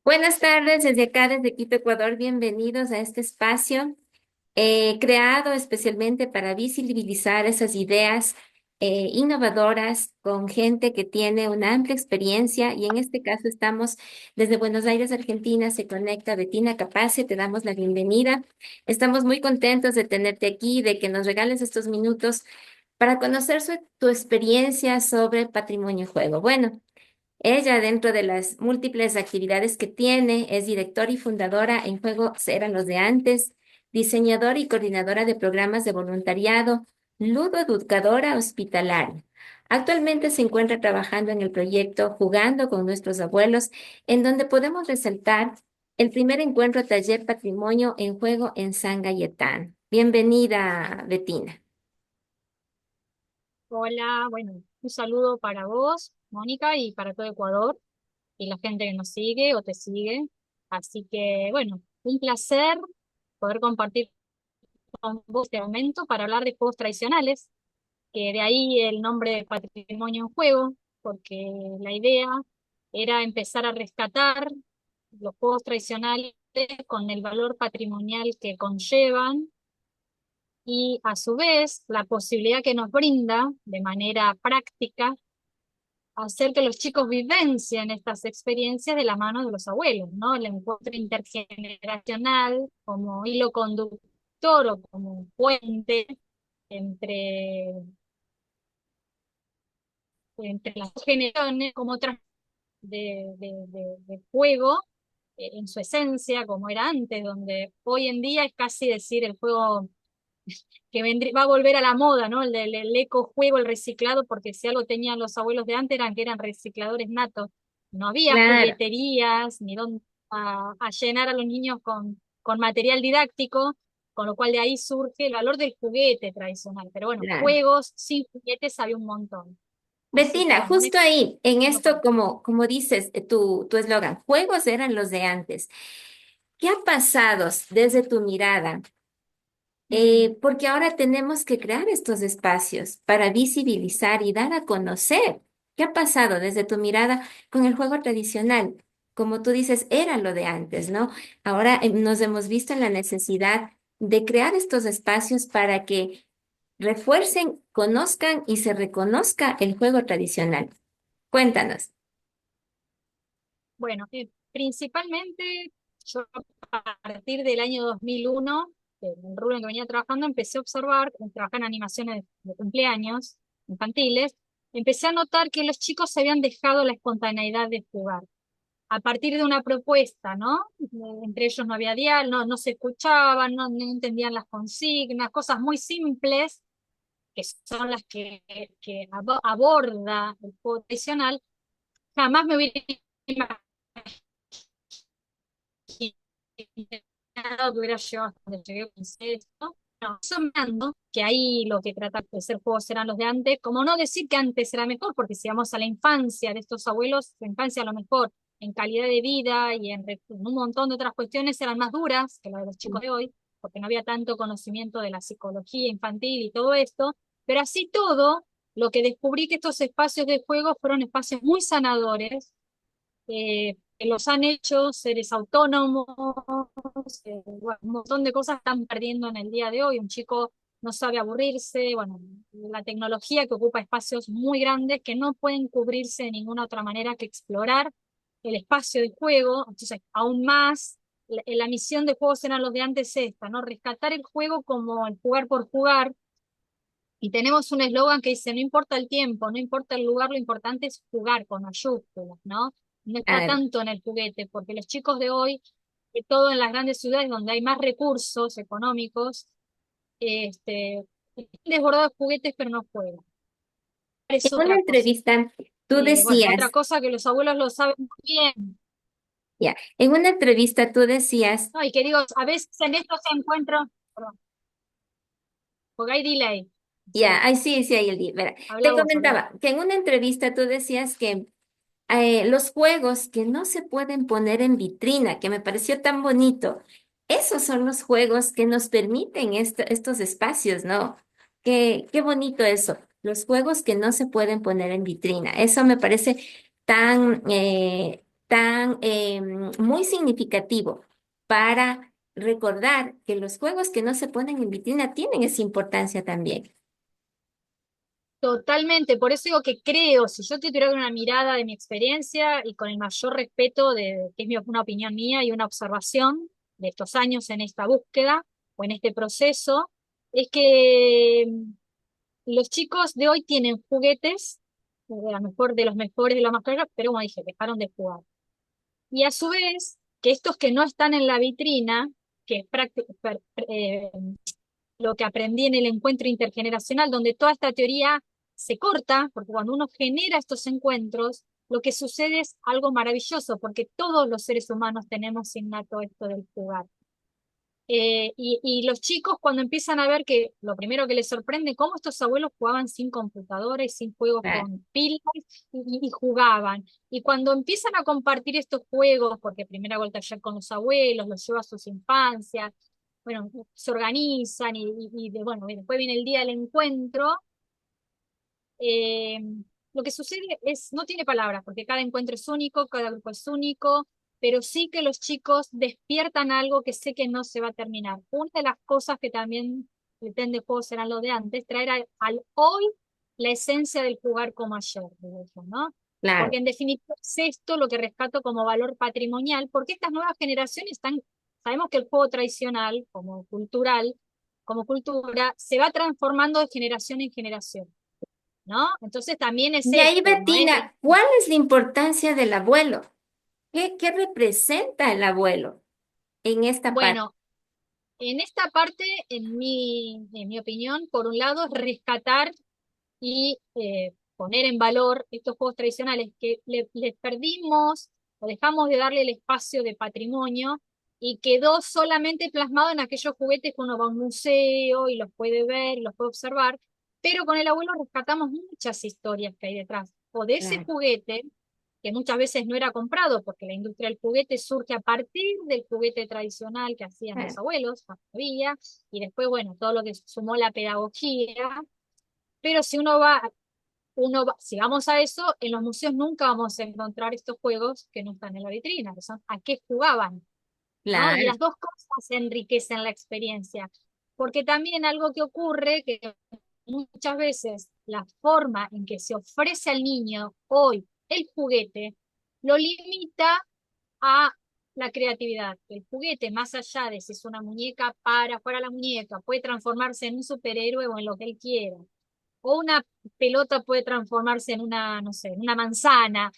Buenas tardes, desde acá, desde Quito, Ecuador. Bienvenidos a este espacio creado especialmente para visibilizar esas ideas innovadoras con gente que tiene una amplia experiencia. Y en este caso estamos desde Buenos Aires, Argentina. Se conecta Betina Capace. Te damos la bienvenida. Estamos muy contentos de tenerte aquí, de que nos regales estos minutos para conocer tu experiencia sobre patrimonio y juego. Bueno. Ella, dentro de las múltiples actividades que tiene, es directora y fundadora en Juegos Eran los de Antes, diseñadora y coordinadora de programas de voluntariado, ludoeducadora hospitalaria. Actualmente se encuentra trabajando en el proyecto Jugando con nuestros abuelos, en donde podemos resaltar el primer encuentro taller patrimonio en juego en San Gayetano. Bienvenida, Betina. Hola, bueno, un saludo para vos, Mónica, y para todo Ecuador y la gente que nos sigue o te sigue. Así que, bueno, un placer poder compartir con vos este momento para hablar de juegos tradicionales, que de ahí el nombre de Patrimonio en Juego, porque la idea era empezar a rescatar los juegos tradicionales con el valor patrimonial que conllevan y a su vez la posibilidad que nos brinda de manera práctica hacer que los chicos vivencien estas experiencias de la mano de los abuelos, ¿no? El encuentro intergeneracional como hilo conductor o como puente entre, entre las dos generaciones, como otras de juego en su esencia, como era antes, donde hoy en día es casi decir el juego que va a volver a la moda, ¿no? El ecojuego, el reciclado, porque si algo tenían los abuelos de antes eran que eran recicladores natos. No había Claro, jugueterías ni dónde a llenar a los niños con material didáctico, con lo cual de ahí surge el valor del juguete tradicional. Pero bueno, claro. juegos sin juguetes había un montón. Así que Betina, bueno, justo ahí, en por esto, como dices, tu eslogan, juegos eran los de antes. ¿Qué ha pasado desde tu mirada? mm, Porque ahora tenemos que crear estos espacios para visibilizar y dar a conocer. ¿Qué ha pasado desde tu mirada con el juego tradicional? Como tú dices, era lo de antes, ¿no? Ahora nos hemos visto en la necesidad de crear estos espacios para que refuercen, conozcan y se reconozca el juego tradicional. Cuéntanos. bueno, principalmente yo a partir del año 2001, en el rubro en que venía trabajando, empecé a observar, trabajar en animaciones de cumpleaños infantiles, empecé a notar que los chicos se habían dejado la espontaneidad de jugar. A partir de una propuesta, ¿no? Entre ellos no había diálogo, no se escuchaban, no entendían las consignas, cosas muy simples, que son las que aborda el juego tradicional. Jamás me hubiera imaginado que hubiera llegado hasta donde llegué con esto. No, sumando que ahí lo que trata de ser juegos eran los de antes, como no decir que antes era mejor, porque si vamos a la infancia de estos abuelos, la infancia a lo mejor en calidad de vida y en un montón de otras cuestiones eran más duras que la de los chicos de hoy, porque no había tanto conocimiento de la psicología infantil y todo esto, pero así todo, lo que descubrí que estos espacios de juego fueron espacios muy sanadores, que los han hecho seres autónomos, bueno, un montón de cosas están perdiendo en el día de hoy. Un chico no sabe aburrirse, bueno, la tecnología que ocupa espacios muy grandes que no pueden cubrirse de ninguna otra manera que explorar el espacio de juego. Entonces, aún más, la misión de juegos eran los de antes esta, ¿no? Rescatar el juego como el jugar por jugar, y tenemos un eslogan que dice, no importa el tiempo, no importa el lugar, lo importante es jugar con mayúsculas, ¿no? No está Claro. tanto en el juguete, porque los chicos de hoy, sobre todo en las grandes ciudades donde hay más recursos económicos, están desbordados de juguetes, pero no juegan. En Es una otra cosa. entrevista, tú Bueno, otra decías, cosa que los abuelos lo saben muy bien, ya, en una entrevista tú decías, ¿no? Y que digo, a veces en estos encuentros, perdón, porque hay delay. ya, Sí, ay, sí, sí, hay el día. Verá, habla te vos, habla vos. comentaba que en una entrevista tú decías que los juegos que no se pueden poner en vitrina, que me pareció tan bonito, esos son los juegos que nos permiten estos espacios, ¿no? Qué bonito eso, los juegos que no se pueden poner en vitrina. Eso me parece tan tan muy significativo para recordar que los juegos que no se ponen en vitrina tienen esa importancia también. Totalmente, por eso digo que creo, si yo te tuviera una mirada de mi experiencia y con el mayor respeto de que es una opinión mía y una observación de estos años en esta búsqueda o en este proceso, es que los chicos de hoy tienen juguetes, a lo mejor de los mejores, de los más caros, pero como dije, dejaron de jugar. Y a su vez, que estos que no están en la vitrina, que es lo que aprendí en el encuentro intergeneracional, donde toda esta teoría se corta, porque cuando uno genera estos encuentros, lo que sucede es algo maravilloso, porque todos los seres humanos tenemos innato esto del jugar. Y los chicos cuando empiezan a ver que lo primero que les sorprende, cómo estos abuelos jugaban sin computadores, sin juegos Claro, con pilas y jugaban. Y cuando empiezan a compartir estos juegos, porque primero hago el taller con los abuelos, los llevo a sus infancias, bueno, se organizan bueno, después viene el día del encuentro, eh, lo que sucede es, no tiene palabras, porque cada encuentro es único, cada grupo es único, pero sí que los chicos despiertan algo que sé que no se va a terminar. Una de las cosas que también pretende juego será lo de antes, traer al hoy la esencia del jugar como ayer, digo yo, ¿no? claro. Porque en definitiva es esto lo que rescato como valor patrimonial, porque estas nuevas generaciones están, sabemos que el juego tradicional, como cultural, como cultura, se va transformando de generación en generación. ¿No? Entonces también es Y ahí, esto, ¿no es? Bettina, ¿cuál es la importancia del abuelo? ¿Qué representa el abuelo en esta parte? Bueno, en esta parte, en mi opinión, por un lado, es rescatar y poner en valor estos juegos tradicionales que les perdimos o dejamos de darle el espacio de patrimonio y quedó solamente plasmado en aquellos juguetes que uno va a un museo y los puede ver y los puede observar, pero con el abuelo rescatamos muchas historias que hay detrás, o de ese Claro, juguete que muchas veces no era comprado porque la industria del juguete surge a partir del juguete tradicional que hacían los claro, abuelos, había, y después, bueno, todo lo que sumó la pedagogía, pero si si vamos a eso, en los museos nunca vamos a encontrar estos juegos que no están en la vitrina, que son a qué jugaban, ¿no? Y claro. las dos cosas enriquecen la experiencia, porque también algo que ocurre, que muchas veces la forma en que se ofrece al niño hoy el juguete lo limita a la creatividad. El juguete, más allá de si es una muñeca para jugar a la muñeca, puede transformarse en un superhéroe o en lo que él quiera o una pelota puede transformarse en una, no sé, en una manzana.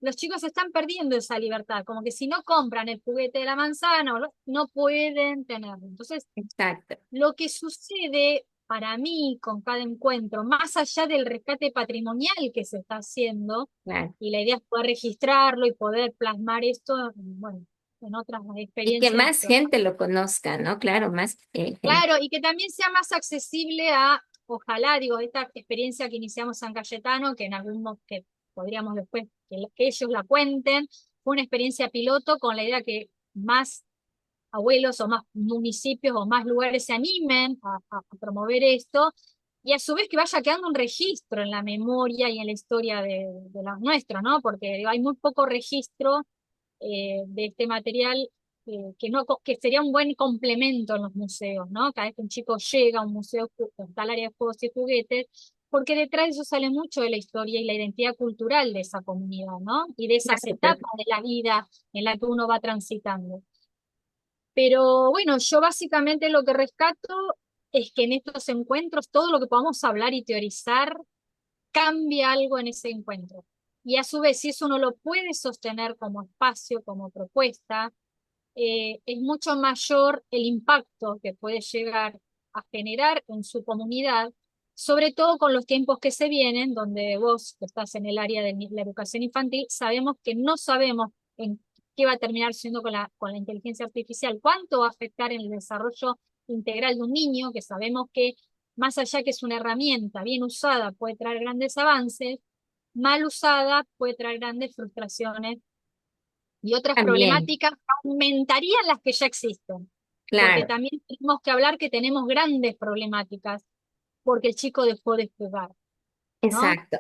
Los chicos están perdiendo esa libertad, como que si no compran el juguete de la manzana, no pueden tenerlo. Entonces, Exacto. lo que sucede para mí con cada encuentro, más allá del rescate patrimonial que se está haciendo, Claro. y la idea es poder registrarlo y poder plasmar esto, bueno, en otras Y que experiencias. más gente lo conozca, ¿no? Claro, más gente. Claro, y que también sea más accesible a, ojalá, digo, esta experiencia que iniciamos San Cayetano, que en que podríamos después que ellos la cuenten, fue una experiencia piloto con la idea que más abuelos o más municipios o más lugares se animen a promover esto, y a su vez que vaya quedando un registro en la memoria y en la historia de los nuestros, ¿no? Porque digo, hay muy poco registro de este material que, no, que sería un buen complemento en los museos, ¿no? Cada vez que un chico llega a un museo, está el área de juegos y juguetes, porque detrás de eso sale mucho de la historia y la identidad cultural de esa comunidad, ¿no? Y de esas Claro, pues, etapas de la vida en la que uno va transitando. Pero bueno, yo básicamente lo que rescato es que en estos encuentros todo lo que podamos hablar y teorizar cambia algo en ese encuentro. Y a su vez, si eso uno lo puede sostener como espacio, como propuesta, es mucho mayor el impacto que puede llegar a generar en su comunidad, sobre todo con los tiempos que se vienen, donde vos, que estás en el área de la educación infantil, sabemos que no sabemos en qué va a terminar siendo con la inteligencia artificial, cuánto va a afectar en el desarrollo integral de un niño, que sabemos que más allá que es una herramienta bien usada puede traer grandes avances, mal usada puede traer grandes frustraciones y otras también, problemáticas aumentarían las que ya existen, porque claro, también tenemos que hablar que tenemos grandes problemáticas porque el chico dejó de jugar, ¿no? exacto.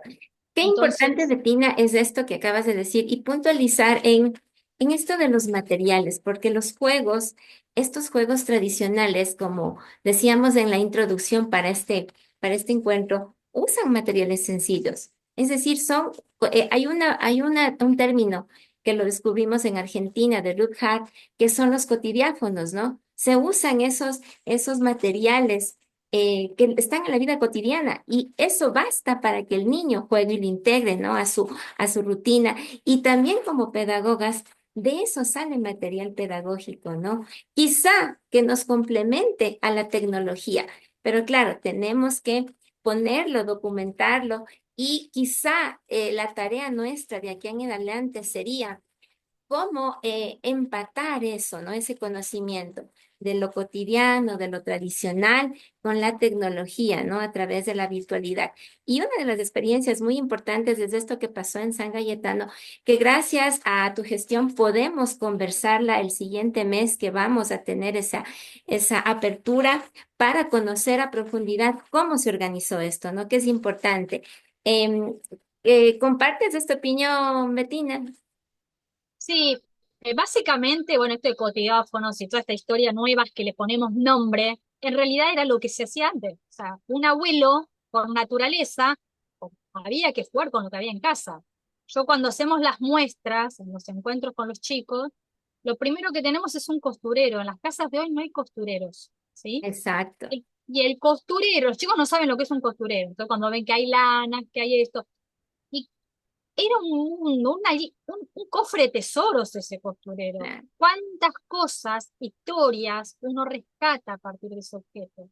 Qué importante, Entonces, Betina, es esto que acabas de decir y puntualizar en esto de los materiales, porque los juegos, estos juegos tradicionales, como decíamos en la introducción para este encuentro, usan materiales sencillos. Es decir, un término que lo descubrimos en Argentina de Ruth Hart, que son los cotidiáfonos, ¿no? Se usan esos materiales que están en la vida cotidiana y eso basta para que el niño juegue y lo integre, ¿no? A su rutina. Y también como pedagogas, de eso sale material pedagógico, ¿no? Quizá que nos complemente a la tecnología, pero claro, tenemos que ponerlo, documentarlo y quizá la tarea nuestra de aquí en adelante sería cómo empatar eso, ¿no? Ese conocimiento de lo cotidiano, de lo tradicional, con la tecnología, ¿no? A través de la virtualidad. Y una de las experiencias muy importantes es esto que pasó en San Cayetano, que gracias a tu gestión podemos conversarla el siguiente mes que vamos a tener esa apertura para conocer a profundidad cómo se organizó esto, ¿no? Que es importante. Em, ¿Compartes esta opinión, Betina? sí, básicamente, bueno, esto de cotidiáfonos y toda esta historia nuevas que le ponemos nombre, en realidad era lo que se hacía antes. O sea, un abuelo, por naturaleza, había que jugar con lo que había en casa. Yo cuando hacemos las muestras, en los encuentros con los chicos, lo primero que tenemos es un costurero. En las casas de hoy no hay costureros, ¿sí? Exacto. Y el costurero, los chicos no saben lo que es un costurero. Entonces, cuando ven que hay lana, que hay esto, y era un cofre de tesoros ese costurero. Claro. ¿Cuántas cosas, historias uno rescata a partir de ese objeto?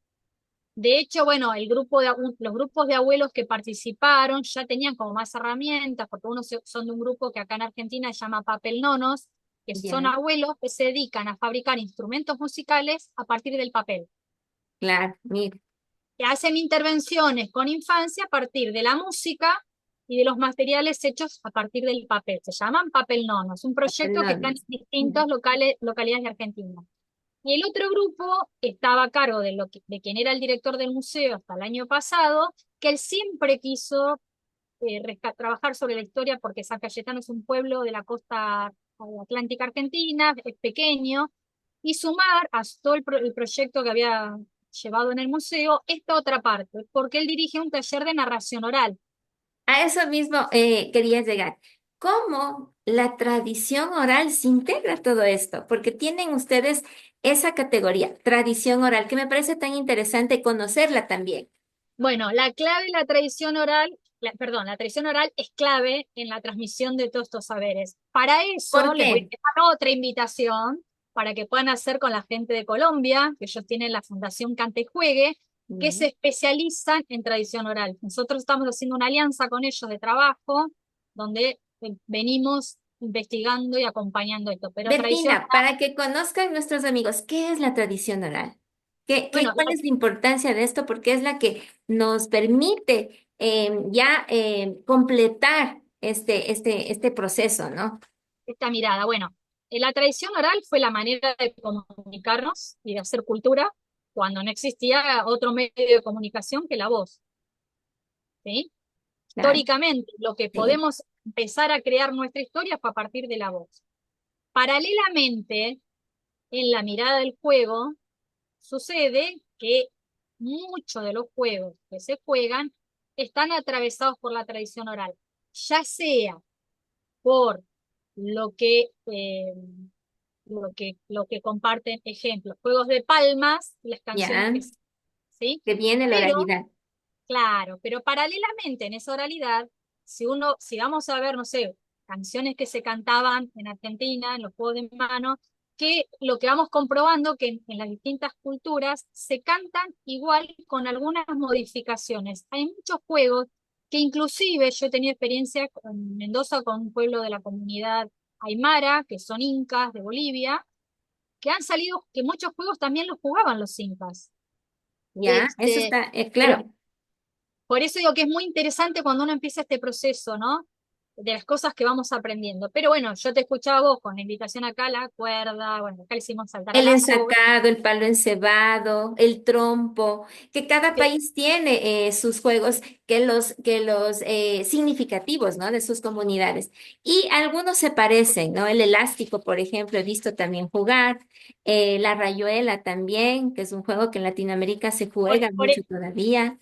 De hecho, bueno, los grupos de abuelos que participaron ya tenían como más herramientas, porque son de un grupo que acá en Argentina se llama Papel Nonos, que son Ya, abuelos que se dedican a fabricar instrumentos musicales a partir del papel, claro, mira, que hacen intervenciones con infancia a partir de la música y de los materiales hechos a partir del papel. Se llaman Papel Nono. Es un proyecto que está en perdóname. distintas localidades de Argentina. Y el otro grupo estaba a cargo de quien era el director del museo hasta el año pasado, que él siempre quiso trabajar sobre la historia porque San Cayetano es un pueblo de la costa atlántica argentina, es pequeño, y sumar a todo el proyecto que había llevado en el museo esta otra parte, porque él dirige un taller de narración oral. A eso mismo quería llegar. ¿Cómo la tradición oral se integra a todo esto? Porque tienen ustedes esa categoría, tradición oral, que me parece tan interesante conocerla también. Bueno, la clave de la tradición oral, perdón, la tradición oral es clave en la transmisión de todos estos saberes. Para ¿Por eso les voy a qué? dejar otra invitación para que puedan hacer con la gente de Colombia, que ellos tienen la Fundación Canta y Juegue, que se Mm. especializan en tradición oral. Nosotros estamos haciendo una alianza con ellos de trabajo, donde venimos investigando y acompañando esto. Pero tradición, Bettina, para que conozcan nuestros amigos, ¿qué es la tradición oral? bueno, ¿Cuál es la importancia de esto? Porque es la que nos permite completar este proceso, ¿no? esta mirada. Bueno, la tradición oral fue la manera de comunicarnos y de hacer cultura cuando no existía otro medio de comunicación que la voz, ¿sí? Claro, Históricamente, lo que sí, podemos empezar a crear nuestra historia fue a partir de la voz. Paralelamente, en la mirada del juego, sucede que muchos de los juegos que se juegan están atravesados por la tradición oral, ya sea por lo que lo que comparten ejemplos, juegos de palmas, las canciones ya, ¿sí? que viene la Pero, oralidad. claro, pero paralelamente en esa oralidad, si vamos a ver, no sé, canciones que se cantaban en Argentina, en los juegos de mano, que lo que vamos comprobando que en las distintas culturas se cantan igual con algunas modificaciones. Hay muchos juegos que inclusive yo he tenido experiencia en Mendoza con un pueblo de la comunidad Aymara, que son incas de Bolivia, que han salido, que muchos juegos también los jugaban los incas. Ya, eso Este, está, pero claro. por eso digo que es muy interesante cuando uno empieza este proceso, ¿no? de las cosas que vamos aprendiendo. Pero bueno, yo te escuchaba a vos con la invitación acá, la cuerda, bueno, acá le hicimos saltar a El la soga. ensacado, el palo encebado, el trompo, que cada que- país tiene sus juegos que los significativos, ¿no? De sus comunidades. Y algunos se parecen, ¿no? El elástico, por ejemplo, he visto también jugar, la rayuela también, que es un juego que en Latinoamérica se por- juega por- mucho todavía.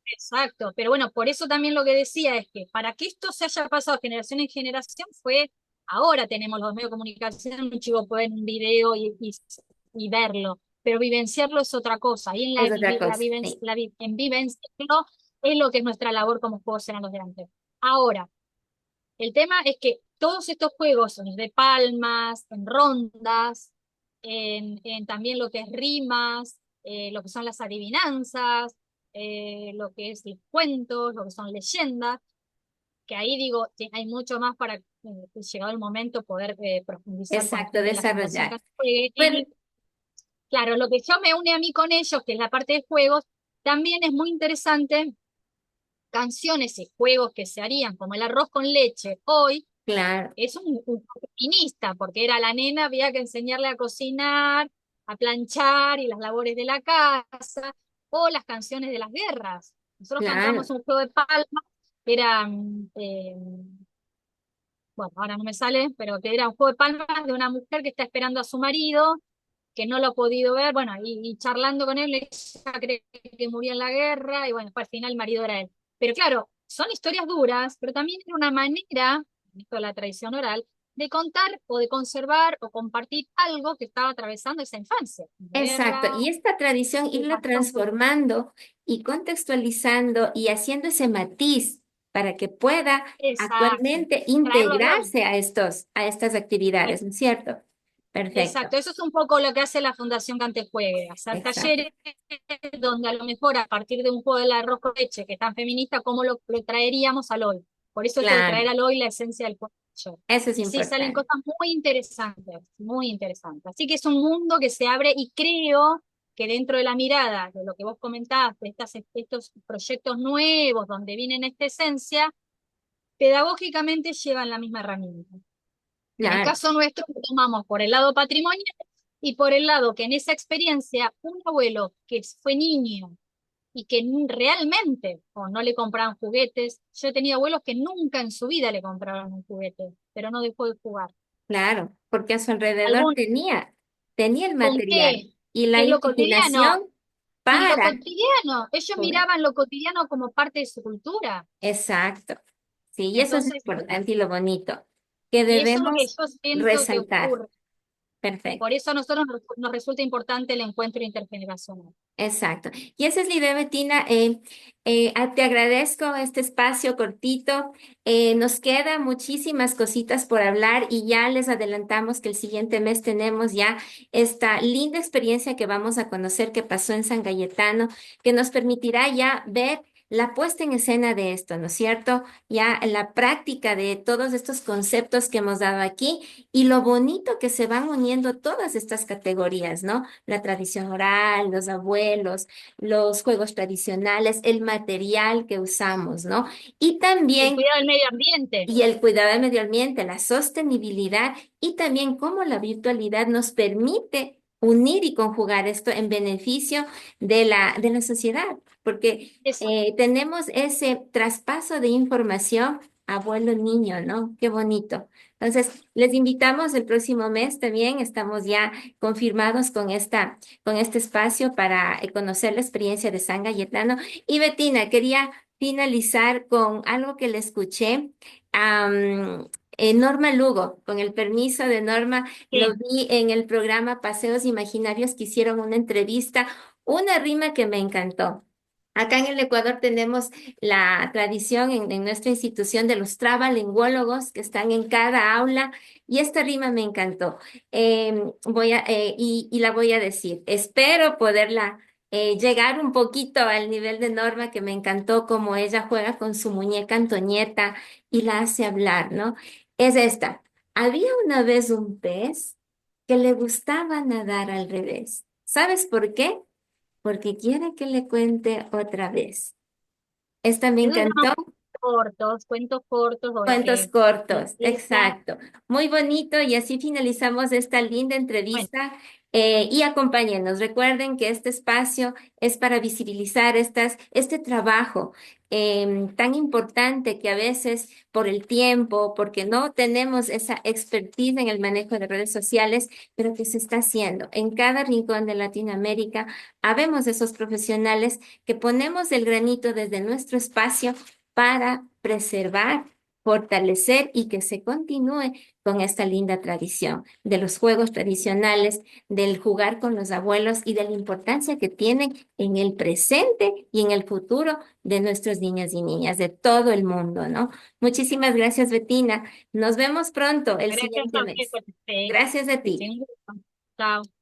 exacto, pero bueno, por eso también lo que decía es que para que esto se haya pasado de generación en generación fue, ahora tenemos los medios de comunicación, un chico puede ver un video y verlo, pero vivenciarlo es otra cosa, y en Es otra cosa, sí. en vivenciarlo es lo que es nuestra labor como juegos serán los delante. Ahora, el tema es que todos estos juegos son de palmas, en rondas, en también lo que es rimas, lo que son las adivinanzas, lo que es los cuentos, lo que son leyendas, que ahí digo, hay mucho más para, llegado el momento, poder profundizar con la Exacto, gente de la Fundación desarrollar. Cantjuegue. Bueno, Y claro, lo que yo me une a mí con ellos, que es la parte de juegos, también es muy interesante canciones y juegos que se harían, como el arroz con leche hoy, claro, es un feminista, porque era la nena, había que enseñarle a cocinar, a planchar y las labores de la casa, o las canciones de las guerras. Nosotros cantamos claro, un juego de palmas, que era, bueno, ahora no me sale, pero que era un juego de palmas de una mujer que está esperando a su marido, que no lo ha podido ver, bueno, y charlando con él, ella cree que murió en la guerra, y bueno, al final el marido era él. Pero claro, son historias duras, pero también era una manera, esto de la tradición oral, de contar o de conservar o compartir algo que estaba atravesando esa infancia. La exacto. guerra, Y esta tradición el irla pasó. transformando y contextualizando y haciendo ese matiz para que pueda Exacto. actualmente Traerlo de hoy. integrarse a estas actividades, ¿no es cierto? Perfecto, Exacto, eso es un poco lo que hace la Fundación Cantejuegue, hacer exacto. talleres donde a lo mejor a partir de un juego del arroz con leche que es tan feminista, ¿cómo lo traeríamos al hoy? Por eso esto de traer Claro, al hoy la esencia del juego. eso es Y sí, salen importante. cosas muy interesantes, muy interesantes. Así que es un mundo que se abre y creo que dentro de la mirada de lo que vos comentaste, estos proyectos nuevos donde vienen esta esencia, pedagógicamente llevan la misma herramienta. En el Claro, caso nuestro, lo tomamos por el lado patrimonial y por el lado que en esa experiencia un abuelo que fue niño y que realmente o no le compraban juguetes, yo he tenido abuelos que nunca en su vida le compraron un juguete, pero no dejó de jugar. claro, porque a su alrededor ¿Algún, tenía el con material qué? y la En lo cotidiano. imaginación Y lo para cotidiano, ellos jugar. miraban lo cotidiano como parte de su cultura. Exacto. Sí, y eso es lo Entonces, importante y lo bonito que y eso es lo que debemos yo siento que resaltar. ocurre. Perfecto. Por eso a nosotros nos resulta importante el encuentro intergeneracional. Exacto. Y esa es la idea, Betina. Te agradezco este espacio cortito. Nos quedan muchísimas cositas por hablar y ya les adelantamos que el siguiente mes tenemos ya esta linda experiencia que vamos a conocer que pasó en San Cayetano, que nos permitirá ya ver la puesta en escena de esto, ¿no es cierto? Ya la práctica de todos estos conceptos que hemos dado aquí y lo bonito que se van uniendo todas estas categorías, ¿no? La tradición oral, los abuelos, los juegos tradicionales, el material que usamos, ¿no? Y El también, cuidado del medio ambiente. y el cuidado del medio ambiente, la sostenibilidad y también cómo la virtualidad nos permite unir y conjugar esto en beneficio de la sociedad, porque Eso. tenemos ese traspaso de información abuelo-niño, ¿no? Qué bonito. Entonces, les invitamos el próximo mes también, estamos ya confirmados con este espacio para conocer la experiencia de San Cayetano. Y Betina, quería finalizar con algo que le escuché Norma Lugo, con el permiso de Norma, lo Sí, vi en el programa Paseos Imaginarios que hicieron una entrevista, una rima que me encantó. Acá en el Ecuador tenemos la tradición en nuestra institución de los trabalengüólogos que están en cada aula y esta rima me encantó. Y la voy a decir. Espero poderla llegar un poquito al nivel de Norma que me encantó como ella juega con su muñeca Antonieta y la hace hablar, ¿no? Es esta. Había una vez un pez que le gustaba nadar al revés. ¿Sabes por qué? Porque quiere que le cuente otra vez. Esta me eso es encantó. cuentos cortos o Cuentos cortos, limpieza. exacto. Muy bonito y así finalizamos esta linda Bueno, entrevista y acompáñenos. Recuerden que este espacio es para visibilizar este trabajo tan importante que a veces por el tiempo, porque no tenemos esa expertise en el manejo de redes sociales, pero que se está haciendo. En cada rincón de Latinoamérica habemos esos profesionales que ponemos el granito desde nuestro espacio para preservar, fortalecer y que se continúe con esta linda tradición de los juegos tradicionales, del jugar con los abuelos y de la importancia que tienen en el presente y en el futuro de nuestros niños y niñas de todo el mundo, ¿no? Muchísimas gracias, Betina. Nos vemos pronto el gracias siguiente a usted mes. por este, Gracias a ti. un gusto. Chao.